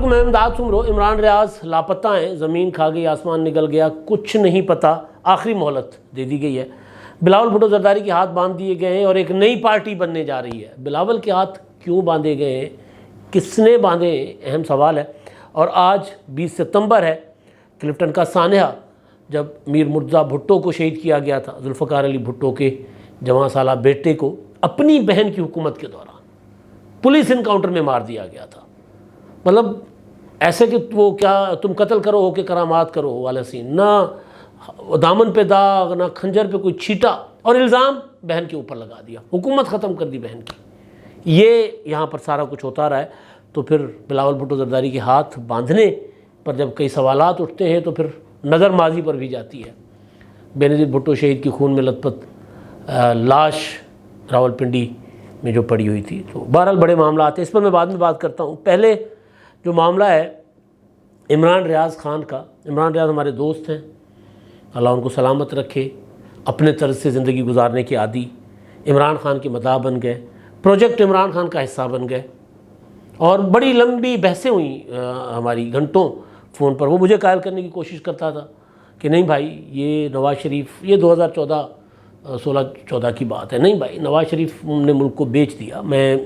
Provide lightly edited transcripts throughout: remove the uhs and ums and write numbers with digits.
علیکم، میں امداد سمرو۔ عمران ریاض لاپتہ ہیں، زمین کھا گئی، آسمان نگل گیا، کچھ نہیں پتہ، آخری مہلت دے دی گئی ہے۔ بلاول بھٹو زرداری کے ہاتھ باندھ دیے گئے ہیں اور ایک نئی پارٹی بننے جا رہی ہے۔ بلاول کے ہاتھ کیوں باندھے گئے ہیں، کس نے باندھے، اہم سوال ہے۔ اور آج 20 ستمبر ہے، کلفٹن کا سانحہ جب میر مرتضیٰ بھٹو کو شہید کیا گیا تھا، ذوالفقار علی بھٹو کے جوان سالہ بیٹے کو اپنی بہن کی حکومت کے دوران پولیس انکاؤنٹر میں مار دیا گیا تھا۔ مطلب ایسے کہ وہ کیا تم قتل کرو ہو کہ کرامات کرو والا سین، نہ دامن پہ داغ نہ کھنجر پہ کوئی چھیٹا، اور الزام بہن کے اوپر لگا دیا، حکومت ختم کر دی بہن کی۔ یہ یہاں پر سارا کچھ ہوتا رہا ہے۔ تو پھر بلاول بھٹو زرداری کے ہاتھ باندھنے پر جب کئی سوالات اٹھتے ہیں تو پھر نظر ماضی پر بھی جاتی ہے۔ بینظیر بھٹو شہید کی خون میں لت پت لاش راولپنڈی میں جو پڑی ہوئی تھی، تو بہرحال بڑے معاملات ہیں، اس پر میں بعد میں بات کرتا ہوں۔ پہلے جو معاملہ ہے عمران ریاض خان کا، عمران ریاض ہمارے دوست ہیں، اللہ ان کو سلامت رکھے، اپنے طرز سے زندگی گزارنے کے عادی، عمران خان کے مداح بن گئے، پروجیکٹ عمران خان کا حصہ بن گئے، اور بڑی لمبی بحثیں ہوئیں ہماری گھنٹوں فون پر۔ وہ مجھے قائل کرنے کی کوشش کرتا تھا کہ نہیں بھائی یہ نواز شریف، یہ 2014 کی بات ہے، نہیں بھائی نواز شریف نے ملک کو بیچ دیا، میں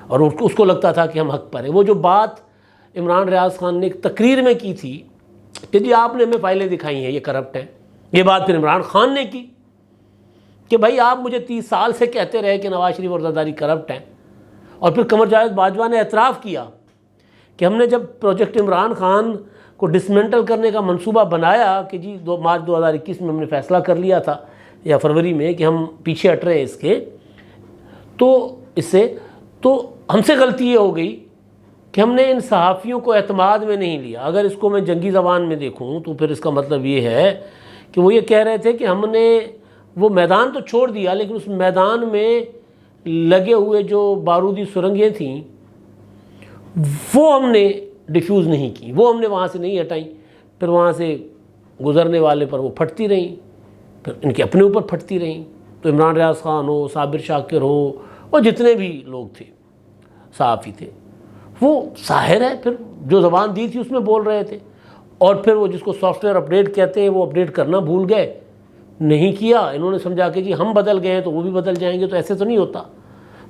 اور اس کو لگتا تھا کہ ہم حق پر ہیں۔ وہ جو بات عمران ریاض خان نے ایک تقریر میں کی تھی کہ جی آپ نے ہمیں فائلیں دکھائی ہیں، یہ کرپٹ ہیں، یہ بات پھر عمران خان نے کی کہ بھائی آپ مجھے 30 سال سے کہتے رہے کہ نواز شریف اور زرداری کرپٹ ہیں، اور پھر قمر جاوید باجوہ نے اعتراف کیا کہ ہم نے جب پروجیکٹ عمران خان کو ڈسمنٹل کرنے کا منصوبہ بنایا کہ جی مارچ 2021 میں ہم نے فیصلہ کر لیا تھا یا فروری میں کہ ہم پیچھے ہٹ رہے ہیں اس کے، تو ہم سے غلطی یہ ہو گئی کہ ہم نے ان صحافیوں کو اعتماد میں نہیں لیا۔ اگر اس کو میں جنگی زبان میں دیکھوں تو پھر اس کا مطلب یہ ہے کہ وہ یہ کہہ رہے تھے کہ ہم نے وہ میدان تو چھوڑ دیا، لیکن اس میدان میں لگے ہوئے جو بارودی سرنگیں تھیں وہ ہم نے ڈیفیوز نہیں کی، وہ ہم نے وہاں سے نہیں ہٹائیں، پھر وہاں سے گزرنے والے پر وہ پھٹتی رہیں، پھر ان کے اپنے اوپر پھٹتی رہیں۔ تو عمران ریاض خان ہو، صابر شاکر ہو، اور جتنے بھی لوگ تھے صحافی تھے، وہ ظاہر ہے پھر جو زبان دی تھی اس میں بول رہے تھے، اور پھر وہ جس کو سافٹ ویئر اپڈیٹ کہتے ہیں وہ اپڈیٹ کرنا بھول گئے، نہیں کیا۔ انہوں نے سمجھا کہ جی ہم بدل گئے ہیں تو وہ بھی بدل جائیں گے، تو ایسے تو نہیں ہوتا۔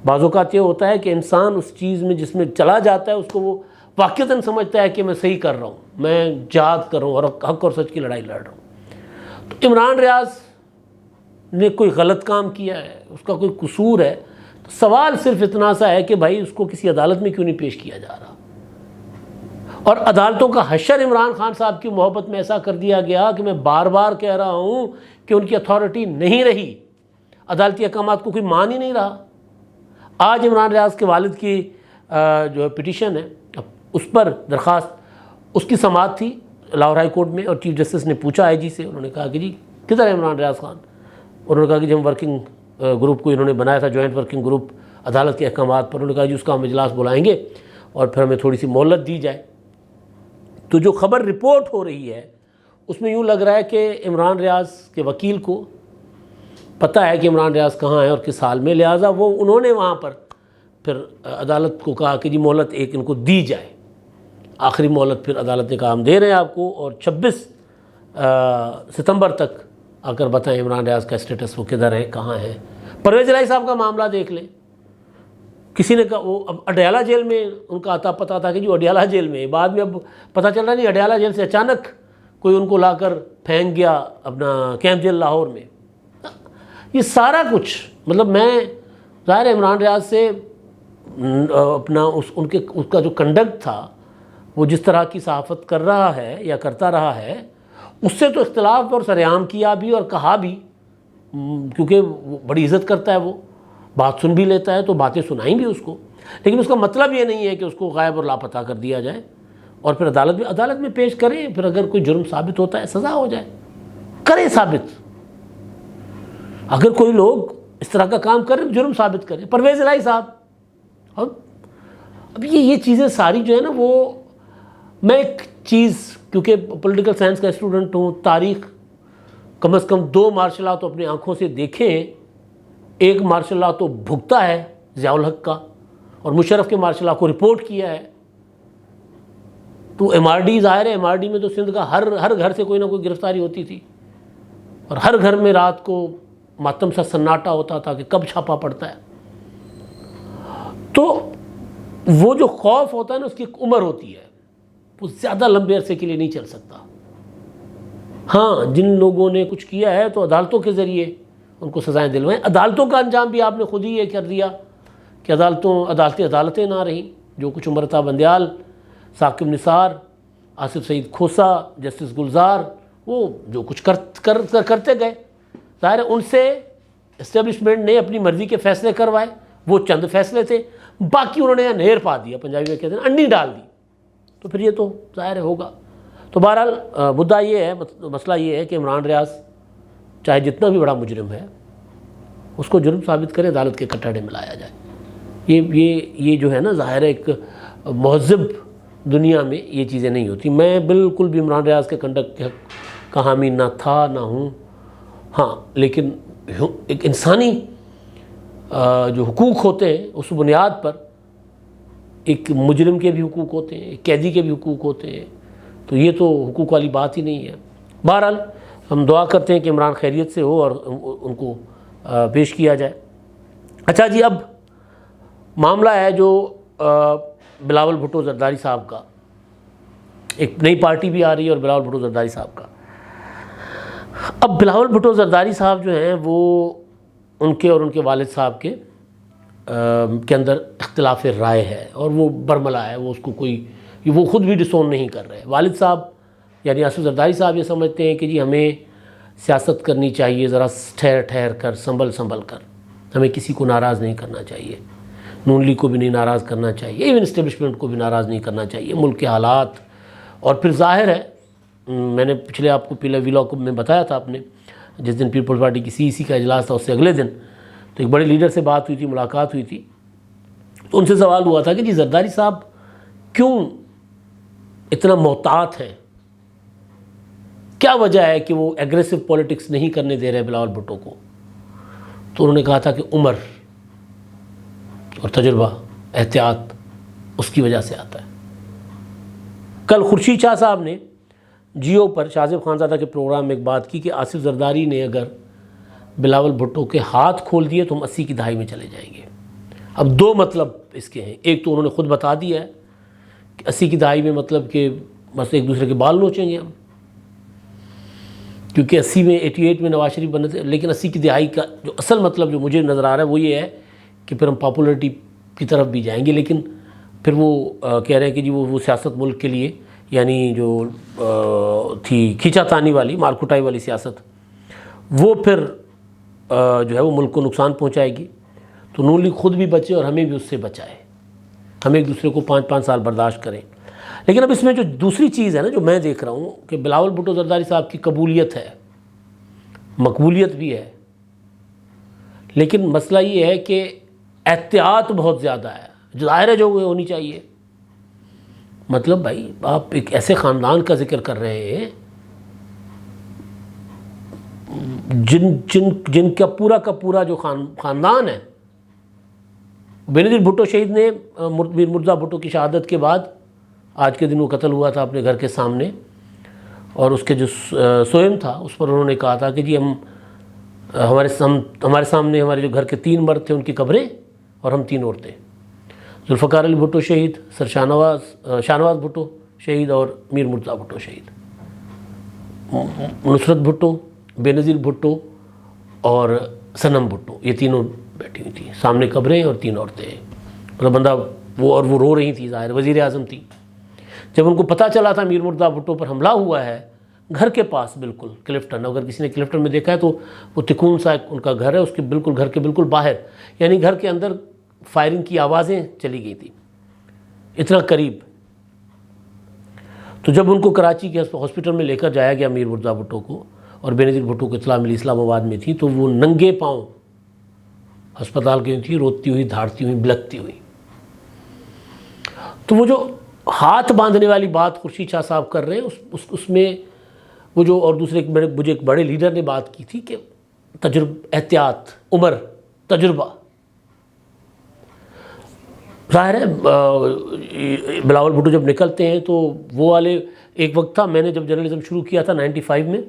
بعض اوقات یہ ہوتا ہے کہ انسان اس چیز میں جس میں چلا جاتا ہے اس کو وہ واقعتاً سمجھتا ہے کہ میں صحیح کر رہا ہوں، میں جہاد کر رہا ہوں اور حق اور سچ کی لڑائی لڑ رہا ہوں۔ تو عمران ریاض نے کوئی غلط کام کیا ہے، اس کا کوئی قصور ہے، تو سوال صرف اتنا سا ہے کہ بھائی اس کو کسی عدالت میں کیوں نہیں پیش کیا جا رہا، اور عدالتوں کا حشر عمران خان صاحب کی محبت میں ایسا کر دیا گیا کہ میں بار بار کہہ رہا ہوں کہ ان کی اتھارٹی نہیں رہی، عدالتی احکامات کو کوئی مان ہی نہیں رہا۔ آج عمران ریاض کے والد کی جو پٹیشن ہے اس پر درخواست، اس کی سماعت تھی لاہور ہائی کورٹ میں، اور چیف جسٹس نے پوچھا آئی جی سے، انہوں نے کہا کہ جی کدھر ہے عمران ریاض خان؟ انہوں نے کہا کہ جب ورکنگ گروپ کو انہوں نے بنایا تھا، جوائنٹ ورکنگ گروپ عدالت کے احکامات پر، انہوں نے کہا جی اس کا ہم اجلاس بلائیں گے اور پھر ہمیں تھوڑی سی مہلت دی جائے۔ تو جو خبر رپورٹ ہو رہی ہے اس میں یوں لگ رہا ہے کہ عمران ریاض کے وکیل کو پتہ ہے کہ عمران ریاض کہاں ہے اور کس حال میں، لہٰذا انہوں نے وہاں پر پھر عدالت کو کہا کہ جی مہلت ایک ان کو دی جائے، آخری مہلت پھر عدالت نے کہا ہم دے رہے ہیں آپ کو، اور 26 ستمبر تک آ کر بتائیں عمران ریاض کا اسٹیٹس وہ کدھر ہے، کہاں ہے۔ پرویز الہی صاحب کا معاملہ دیکھ لیں، کسی نے کہا وہ اب اڈیالہ جیل میں ان کا آتا پتہ تھا کہ جو اڈیالہ جیل میں، بعد میں اب پتہ چل رہا نہیں اڈیالہ جیل سے اچانک کوئی ان کو لا کر پھینک گیا اپنا کیمپ جیل لاہور میں۔ یہ سارا کچھ مطلب میں ظاہر ہے عمران ریاض سے اپنا اس کا جو کنڈکٹ تھا، وہ جس طرح کی صحافت کر رہا ہے یا کرتا رہا ہے، اس سے تو اختلاف اور سرعام کیا بھی اور کہا بھی، کیونکہ وہ بڑی عزت کرتا ہے، وہ بات سن بھی لیتا ہے تو باتیں سنائیں بھی اس کو، لیکن اس کا مطلب یہ نہیں ہے کہ اس کو غائب اور لاپتہ کر دیا جائے اور پھر عدالت میں پیش کریں، پھر اگر کوئی جرم ثابت ہوتا ہے سزا ہو جائے، کرے ثابت۔ اگر کوئی لوگ اس طرح کا کام کریں جرم ثابت کریں، پرویز الہی صاحب۔ اب یہ چیزیں ساری جو ہے نا، وہ میں ایک چیز کیونکہ پولیٹیکل سائنس کا اسٹوڈنٹ ہوں، تاریخ کم از کم 2 مارشل لا تو اپنے آنکھوں سے دیکھیں، ایک مارشل لا تو بھگتا ہے ضیاء الحق کا، اور مشرف کے مارشل لا کو رپورٹ کیا ہے۔ تو ایم آر ڈی ظاہر ہے، ایم آر ڈی میں تو سندھ کا ہر گھر سے کوئی نہ کوئی گرفتاری ہوتی تھی، اور ہر گھر میں رات کو ماتم سا سناٹا ہوتا تھا کہ کب چھاپا پڑتا ہے. تو وہ جو خوف ہوتا ہے نا، اس کی ایک عمر ہوتی ہے، وہ زیادہ لمبے عرصے کے لیے نہیں چل سکتا. ہاں، جن لوگوں نے کچھ کیا ہے تو عدالتوں کے ذریعے ان کو سزائیں دلوائیں. عدالتوں کا انجام بھی آپ نے خود ہی یہ کر دیا کہ عدالتیں نہ رہیں. جو کچھ عمرتا بندیال، ثاقب نثار، آصف سعید کھوسا، جسٹس گلزار، وہ جو کچھ کرتے گئے، ظاہر ہے ان سے اسٹیبلشمنٹ نے اپنی مرضی کے فیصلے کروائے. وہ چند فیصلے تھے، باقی انہوں نے نہر پا دیا، پنجابی میں کہتے ہیں انڈی ڈال دی. تو پھر یہ تو ظاہر ہوگا. تو بہرحال مدعا یہ ہے، مسئلہ یہ ہے کہ عمران ریاض چاہے جتنا بھی بڑا مجرم ہے اس کو جرم ثابت کرے، عدالت کے کٹہرے میں لایا جائے. یہ جو ہے نا، ظاہر ہے ایک مہذب دنیا میں یہ چیزیں نہیں ہوتی. میں بالکل بھی عمران ریاض کے کنڈکٹ کا حامی نہ تھا نہ ہوں. ہاں، لیکن ایک انسانی جو حقوق ہوتے ہیں اس بنیاد پر ایک مجرم کے بھی حقوق ہوتے ہیں، ایک قیدی کے بھی حقوق ہوتے ہیں. تو یہ تو حقوق والی بات ہی نہیں ہے. بہرحال ہم دعا کرتے ہیں کہ عمران خیریت سے ہو اور ان کو پیش کیا جائے. اچھا جی، اب معاملہ ہے جو بلاول بھٹو زرداری صاحب کا. ایک نئی پارٹی بھی آ رہی ہے اور بلاول بھٹو زرداری صاحب کا. اب بلاول بھٹو زرداری صاحب جو ہیں وہ ان کے اور ان کے والد صاحب کے اندر اختلاف رائے ہے اور وہ برملا ہے. وہ اس کو وہ خود بھی ڈسون نہیں کر رہے. والد صاحب یعنی آصف زرداری صاحب یہ سمجھتے ہیں کہ جی ہمیں سیاست کرنی چاہیے ذرا ٹھہر کر، سنبھل کر. ہمیں کسی کو ناراض نہیں کرنا چاہیے، نون لیگ کو بھی نہیں ناراض کرنا چاہیے، ایون اسٹیبلشمنٹ کو بھی ناراض نہیں کرنا چاہیے. ملک کے حالات، اور پھر ظاہر ہے میں نے پچھلے آپ کو پہلے ویلاگ میں بتایا تھا، آپ نے جس دن پیپلز پارٹی کی CEC کا اجلاس تھا اس سے اگلے دن تو ایک بڑے لیڈر سے بات ہوئی تھی، ملاقات ہوئی تھی. تو ان سے سوال ہوا تھا کہ جی زرداری صاحب کیوں اتنا محتاط ہیں، کیا وجہ ہے کہ وہ ایگریسو پولیٹکس نہیں کرنے دے رہے بلاول بھٹو کو. تو انہوں نے کہا تھا کہ عمر اور تجربہ، احتیاط اس کی وجہ سے آتا ہے. کل خورشید شاہ صاحب نے جیو پر شاہ زیب خانزادہ کے پروگرام میں ایک بات کی کہ آصف زرداری نے اگر بلاول بھٹو کے ہاتھ کھول دیے تو ہم 80 کی دہائی میں چلے جائیں گے. اب دو مطلب اس کے ہیں. ایک تو انہوں نے خود بتا دیا ہے کہ 80 کی دہائی میں مطلب کہ بس ایک دوسرے کے بال نوچیں گے ہم، کیونکہ 80 میں 88 میں نواز شریف بنے تھے. لیکن 80 کی دہائی کا جو اصل مطلب جو مجھے نظر آ رہا ہے وہ یہ ہے کہ پھر ہم پاپولرٹی کی طرف بھی جائیں گے. لیکن پھر وہ کہہ رہے ہیں کہ جی وہ سیاست ملک کے لیے، یعنی جو تھی کھینچا تانی والی، مال کٹائی والی سیاست، وہ پھر جو ہے وہ ملک کو نقصان پہنچائے گی. تو نون لیگ خود بھی بچے اور ہمیں بھی اس سے بچائے، ہم ایک دوسرے کو 5-5 سال برداشت کریں. لیکن اب اس میں جو دوسری چیز ہے نا جو میں دیکھ رہا ہوں کہ بلاول بھٹو زرداری صاحب کی قبولیت ہے، مقبولیت بھی ہے، لیکن مسئلہ یہ ہے کہ احتیاط بہت زیادہ ہے. ظاہر ہے جو ہونی چاہیے. مطلب بھائی آپ ایک ایسے خاندان کا ذکر کر رہے ہیں جن کا پورا جو خاندان ہے. بینظیر بھٹو شہید نے میر مرزا بھٹو کی شہادت کے بعد آج کے دن وہ قتل ہوا تھا اپنے گھر کے سامنے، اور اس کے جو سوئم تھا اس پر انہوں نے کہا تھا کہ جی ہمارے سامنے ہمارے جو گھر کے 3 مرد تھے ان کی قبریں اور ہم 3 عورتیں. ذوالفقار علی بھٹو شہید، سر شاہنواز بھٹو شہید اور میر مرزا بھٹو شہید. نصرت بھٹو، بینظیر بھٹو اور صنم بھٹو، یہ تینوں بیٹھی ہوئی تھیں سامنے قبریں اور 3 عورتیں. مطلب بندہ وہ رو رہی تھی، ظاہر وزیر اعظم تھی. جب ان کو پتہ چلا تھا میر مرزا بھٹو پر حملہ ہوا ہے گھر کے پاس بالکل کلفٹن، اگر کسی نے کلفٹن میں دیکھا ہے تو وہ تکون سا ان کا گھر ہے، اس کے بالکل گھر کے بالکل باہر، یعنی گھر کے اندر فائرنگ کی آوازیں چلی گئی تھی، اتنا قریب. تو جب ان کو کراچی کے ہاسپٹل میں لے کر جایا گیا میر مرزا بھٹو کو، اور بینظیر بھٹو کو اطلاع ملی اسلام آباد میں تھی، تو وہ ننگے پاؤں ہسپتال گئی تھی، روتی ہوئی، دھاڑتی ہوئی، بلکتی ہوئی. تو وہ جو ہاتھ باندھنے والی بات خورشید شاہ صاحب کر رہے ہیں اس میں وہ جو اور دوسرے مجھے ایک بڑے لیڈر نے بات کی تھی کہ احتیاط، عمر، تجربہ. ظاہر ہے بلاول بھٹو جب نکلتے ہیں تو وہ والے ایک وقت تھا، میں نے جب جرنلزم شروع کیا تھا 95 میں،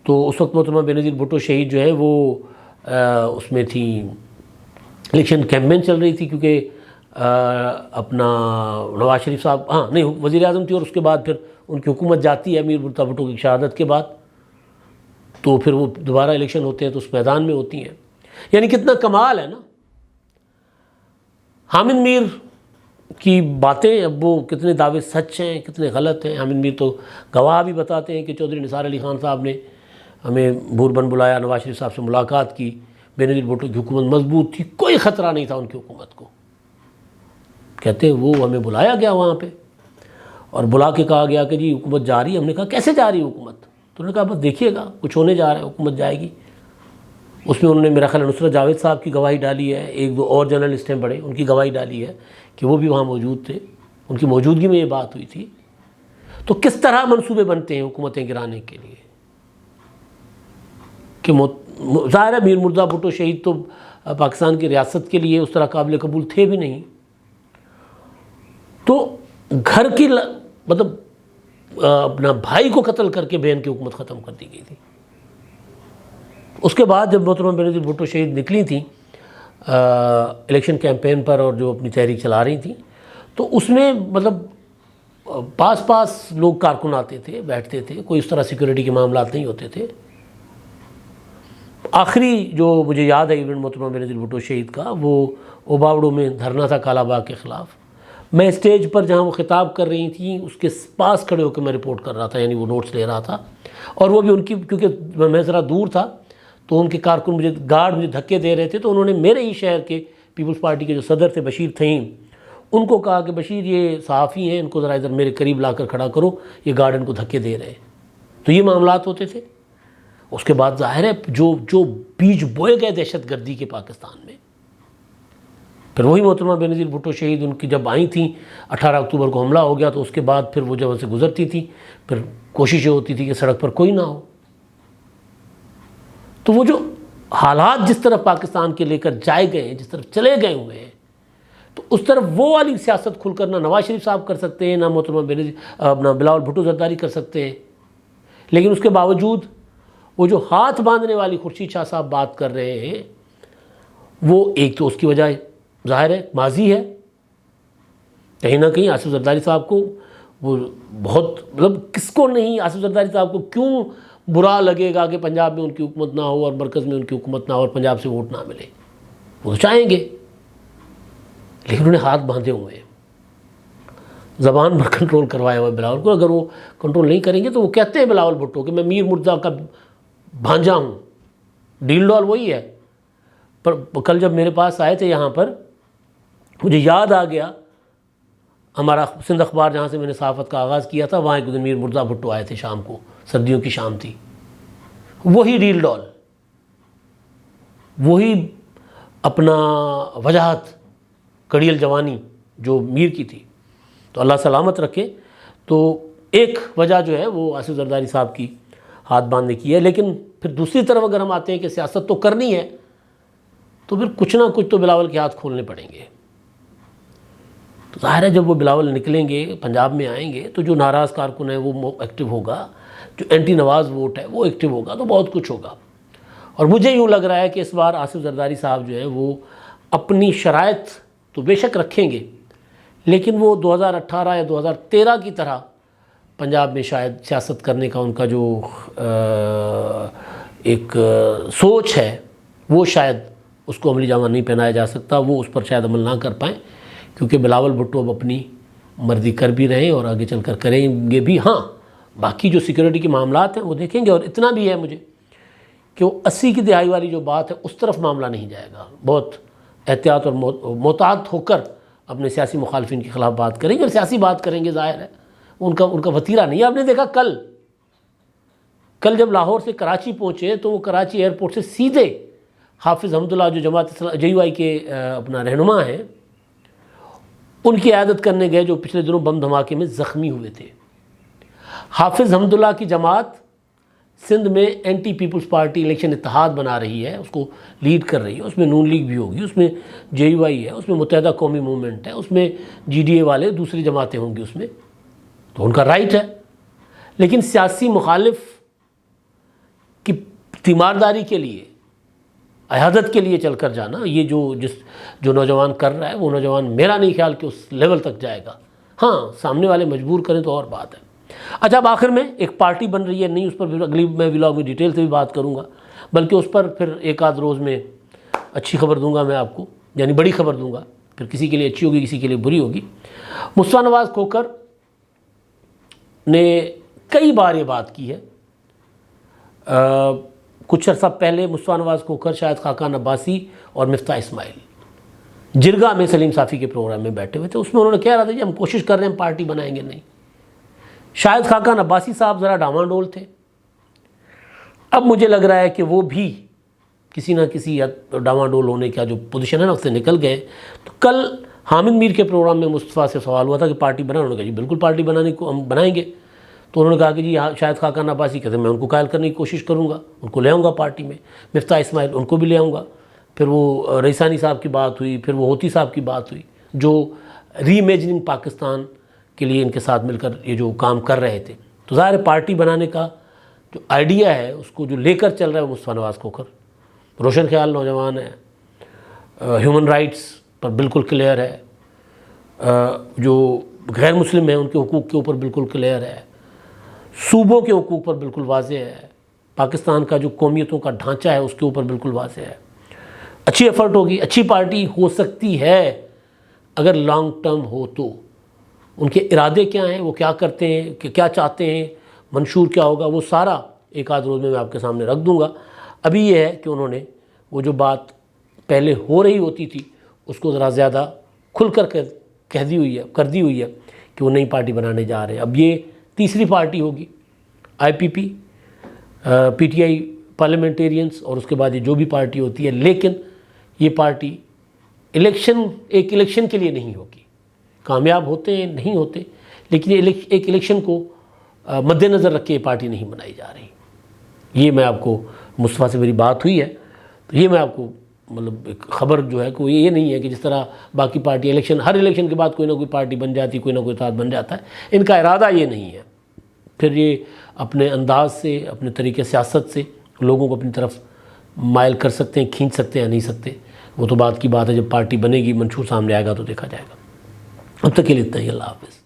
تو اس وقت محترمہ بینظیر بھٹو شہید جو ہے وہ اس میں تھی، الیکشن کیمپین چل رہی تھی، کیونکہ اپنا نواز شریف صاحب نہیں وزیر اعظم تھی، اور اس کے بعد پھر ان کی حکومت جاتی ہے امیر مرتضیٰ بھٹو کی شہادت کے بعد، تو پھر وہ دوبارہ الیکشن ہوتے ہیں تو اس میدان میں ہوتی ہیں. یعنی کتنا کمال ہے نا. حامد میر کی باتیں، اب وہ کتنے دعوے سچ ہیں کتنے غلط ہیں. حامد میر تو گواہ بھی بتاتے ہیں کہ چودھری نثار علی خان صاحب نے ہمیں بھور بن بلایا، نواز شریف صاحب سے ملاقات کی، بینظیر بھٹو کی حکومت مضبوط تھی، کوئی خطرہ نہیں تھا ان کی حکومت کو. کہتے ہیں وہ ہمیں بلایا گیا وہاں پہ اور بلا کے کہا گیا کہ جی حکومت جا رہی ہے. ہم نے کہا کیسے جا رہی ہے حکومت؟ تو انہوں نے کہا بس دیکھیے گا کچھ ہونے جا رہا ہے، حکومت جائے گی. اس میں انہوں نے میرا خیال نصرت جاوید صاحب کی گواہی ڈالی ہے، ایک دو اور جرنلسٹ ہیں بڑے، ان کی گواہی ڈالی ہے کہ وہ بھی وہاں موجود تھے، ان کی موجودگی میں یہ بات ہوئی تھی. تو کس طرح منصوبے بنتے ہیں حکومتیں گرانے کے لیے کہ ظاہر ہے میر مرزا بھٹو شہید تو پاکستان کی ریاست کے لیے اس طرح قابل قبول تھے بھی نہیں. تو گھر کی مطلب اپنا بھائی کو قتل کر کے بہن کی حکومت ختم کر دی گئی تھی. اس کے بعد جب محترمہ بینظیر بھٹو شہید نکلی تھیں الیکشن کیمپین پر اور جو اپنی تحریک چلا رہی تھیں، تو اس میں مطلب پاس لوگ کارکن آتے تھے بیٹھتے تھے، کوئی اس طرح سیکورٹی کے معاملات نہیں ہوتے تھے. آخری جو مجھے یاد ہے ایونٹ محترمہ بینظیر بھٹو شہید کا، وہ اوباوڑو میں دھرنا تھا کالا باغ کے خلاف. میں اسٹیج پر جہاں وہ خطاب کر رہی تھیں اس کے پاس کھڑے ہو کے میں رپورٹ کر رہا تھا، یعنی وہ نوٹس لے رہا تھا. اور وہ بھی ان کی، کیونکہ میں ذرا دور تھا تو ان کے کارکن مجھے گارڈ مجھے دھکے دے رہے تھے، تو انہوں نے میرے ہی شہر کے پیپلز پارٹی کے جو صدر تھے بشیر تھیم، ان کو کہا کہ بشیر یہ صحافی ہیں، ان کو ذرا ادھر میرے قریب لا کر کھڑا کرو، یہ گارڈ ان کو دھکے دے رہے ہیں. تو یہ معاملات ہوتے تھے. اس کے بعد ظاہر ہے جو بیج بوئے گئے دہشت گردی کے پاکستان میں، پھر وہی محترمہ بینظیر بھٹو شہید ان کی جب آئی تھیں 18 اکتوبر کو حملہ ہو گیا، تو اس کے بعد پھر وہ جب وہاں سے گزرتی تھی پھر کوششیں ہوتی تھی کہ سڑک پر کوئی نہ ہو. تو وہ جو حالات جس طرف پاکستان کے لے کر جائے گئے ہیں، جس طرف چلے گئے ہوئے ہیں، تو اس طرف وہ والی سیاست کھل کر نہ نواز شریف صاحب کر سکتے ہیں، نہ محترمہ نہ بلاول بھٹو زرداری کر سکتے ہیں. لیکن اس کے باوجود وہ جو ہاتھ باندھنے والی خورشید شاہ صاحب بات کر رہے ہیں، وہ ایک تو اس کی وجہ ظاہر ہے ماضی ہے. کہیں نہ کہیں آصف زرداری صاحب کو وہ بہت مطلب کس کو نہیں، آصف زرداری صاحب کو کیوں برا لگے گا کہ پنجاب میں ان کی حکومت نہ ہو اور مرکز میں ان کی حکومت نہ ہو اور پنجاب سے ووٹ نہ ملے. وہ چاہیں گے، لیکن انہیں ہاتھ باندھے ہوئے ہیں، زبان پر کنٹرول کروایا ہوا ہے بلاول کو. اگر وہ کنٹرول نہیں کریں گے تو وہ کہتے ہیں بلاول بھٹو کہ میں میر مرزا کا بھانجا ہوں. ڈیل ڈال وہی ہے. پر کل جب میرے پاس آئے تھے یہاں پر، مجھے یاد آ گیا ہمارا سندھ اخبار جہاں سے میں نے صحافت کا آغاز کیا تھا، وہاں ایک دن میر مرزا بھٹو آئے تھے شام کو، سردیوں کی شام تھی. وہی ڈیل ڈال، وہی اپنا وجاہت کڑیل جوانی جو میر کی تھی. تو اللہ سلامت رکھے. تو ایک وجہ جو ہے وہ آصف زرداری صاحب کی ہاتھ باندھنے کی ہے. لیکن پھر دوسری طرف اگر ہم آتے ہیں کہ سیاست تو کرنی ہے، تو پھر کچھ نہ کچھ تو بلاول کے ہاتھ کھولنے پڑیں گے. تو ظاہر ہے جب وہ بلاول نکلیں گے پنجاب میں آئیں گے تو جو ناراض کارکن ہے وہ ایکٹیو ہوگا، جو اینٹی نواز ووٹ ہے وہ ایکٹیو ہوگا، تو بہت کچھ ہوگا. اور مجھے یوں لگ رہا ہے کہ اس بار آصف زرداری صاحب جو ہے وہ اپنی شرائط تو بے شک رکھیں گے، لیکن وہ 2018 یا 2013 کی طرح پنجاب میں شاید سیاست کرنے کا ان کا جو ایک سوچ ہے وہ شاید اس کو عملی جامہ نہیں پہنایا جا سکتا. وہ اس پر شاید عمل نہ کر پائیں، کیونکہ بلاول بھٹو اب اپنی مرضی کر بھی رہے ہیں اور آگے چل کر کریں گے بھی. ہاں باقی جو سیکورٹی کے معاملات ہیں وہ دیکھیں گے. اور اتنا بھی ہے مجھے کہ وہ 80 کی دہائی والی جو بات ہے اس طرف معاملہ نہیں جائے گا. بہت احتیاط اور محتاط ہو کر اپنے سیاسی مخالفین کے خلاف بات کریں گے. اور سیاسی بات کریں گے ظاہر ہے ان کا وتیرہ نہیں ہے. آپ نے دیکھا کل جب لاہور سے کراچی پہنچے تو وہ کراچی ایئرپورٹ سے سیدھے حافظ حمداللہ جو جماعت JUI کے اپنا رہنما ہیں ان کی عیادت کرنے گئے، جو پچھلے دنوں بم دھماکے میں زخمی ہوئے تھے. حافظ حمداللہ کی جماعت سندھ میں اینٹی پیپلز پارٹی الیکشن اتحاد بنا رہی ہے، اس کو لیڈ کر رہی ہے، اس میں نون لیگ بھی ہوگی، اس میں جے یو آئی ہے، اس میں متحدہ قومی موومنٹ ہے، اس میں جی ڈی اے والے دوسری جماعتیں ہوں گی، اس میں تو ان کا رائٹ ہے۔ لیکن سیاسی مخالف کی تیمارداری کے لیے، عیادت کے لیے چل کر جانا، یہ جو نوجوان کر رہا ہے، وہ نوجوان میرا نہیں خیال کہ اس لیول تک جائے گا۔ ہاں سامنے والے مجبور کریں تو اور بات ہے۔ اچھا، اب آخر میں ایک پارٹی بن رہی ہے، نہیں اس پر پھر اگلی میں ولاگ میں ڈیٹیل سے بھی بات کروں گا، بلکہ اس پر پھر ایک آدھ روز میں اچھی خبر دوں گا میں آپ کو، یعنی بڑی خبر دوں گا، پھر کسی کے لیے اچھی ہوگی کسی کے لیے بری ہوگی۔ مصطفیٰ نواز کھوکھر نے کئی بار یہ بات کی ہے۔ کچھ عرصہ پہلے مصطفیٰ نواز کھوکھر، شاہد خاقان عباسی اور مفتاح اسماعیل جرگہ میں سلیم صافی کے پروگرام میں بیٹھے ہوئے تھے، اس میں انہوں نے کہہ رہا تھا کہ ہم کوشش کر رہے ہیں پارٹی بنائیں گے، نہیں۔ شاہد خاقان عباسی صاحب ذرا ڈاواں ڈول تھے، اب مجھے لگ رہا ہے کہ وہ بھی کسی نہ کسی ڈاواں ڈول ہونے کا جو پوزیشن ہے نا اس سے نکل گئے۔ تو کل حامد میر کے پروگرام میں مصطفیٰ سے سوال ہوا تھا کہ پارٹی بنائیں، انہوں نے کہا جی بالکل پارٹی بنانے کو ہم بنائیں گے۔ تو انہوں نے کہا کہ جی شاہد خاقان عباسی کہتے ہیں میں ان کو قائل کرنے کی کوشش کروں گا، ان کو لے آؤں گا پارٹی میں، مفتاح اسماعیل ان کو بھی لے آؤں گا۔ پھر وہ ریسانی صاحب کی بات ہوئی، پھر وہ ہوتی صاحب کی بات ہوئی، جو ری امیجننگ پاکستان کے لیے ان کے ساتھ مل کر یہ جو کام کر رہے تھے۔ تو ظاہر ہے پارٹی بنانے کا جو آئیڈیا ہے اس کو جو لے کر چل رہا ہے وہ مصطفیٰ نواز کھوکھر، روشن خیال نوجوان ہے، ہیومن رائٹس پر بالکل کلیئر ہے، جو غیر مسلم ہیں ان کے حقوق کے اوپر بالکل کلیئر ہے، صوبوں کے حقوق پر بالکل واضح ہے، پاکستان کا جو قومیتوں کا ڈھانچہ ہے اس کے اوپر بالکل واضح ہے۔ اچھی ایفرٹ ہوگی، اچھی پارٹی ہو سکتی ہے اگر لانگ ٹرم ہو تو۔ ان کے ارادے کیا ہیں، وہ کیا کرتے ہیں، کہ کیا چاہتے ہیں، منشور کیا ہوگا، وہ سارا ایک آدھ روز میں آپ کے سامنے رکھ دوں گا۔ ابھی یہ ہے کہ انہوں نے وہ جو بات پہلے ہو رہی ہوتی تھی اس کو ذرا زیادہ کھل کر کر دی ہوئی ہے کہ وہ نئی پارٹی بنانے جا رہے ہیں۔ اب یہ تیسری پارٹی ہوگی، آئی پی پی، پی ٹی آئی پارلیمنٹیرینز، اور اس کے بعد یہ جو بھی پارٹی ہوتی ہے، لیکن یہ پارٹی ایک الیکشن کے لیے نہیں ہوگی۔ کامیاب ہوتے ہیں نہیں ہوتے، لیکن ایک الیکشن کو مد نظر رکھ کے یہ پارٹی نہیں بنائی جا رہی۔ یہ میں آپ کو مصطفیٰ سے میری بات ہوئی ہے، تو یہ میں آپ کو مطلب ایک خبر جو ہے کہ یہ نہیں ہے کہ جس طرح باقی پارٹی ہر الیکشن کے بعد کوئی نہ کوئی پارٹی بن جاتی، کوئی نہ کوئی اتحاد بن جاتا ہے، ان کا ارادہ یہ نہیں ہے۔ پھر یہ اپنے انداز سے، اپنے طریقے سیاست سے لوگوں کو اپنی طرف مائل کر سکتے ہیں، کھینچ سکتے ہیں یا نہیں سکتے، وہ تو بات کی بات ہے۔ جب پارٹی بنے گی، منشور سامنے آئے گا تو دیکھا جائے گا۔ اب تک کے لیے اتنا ہی، اللہ حافظ۔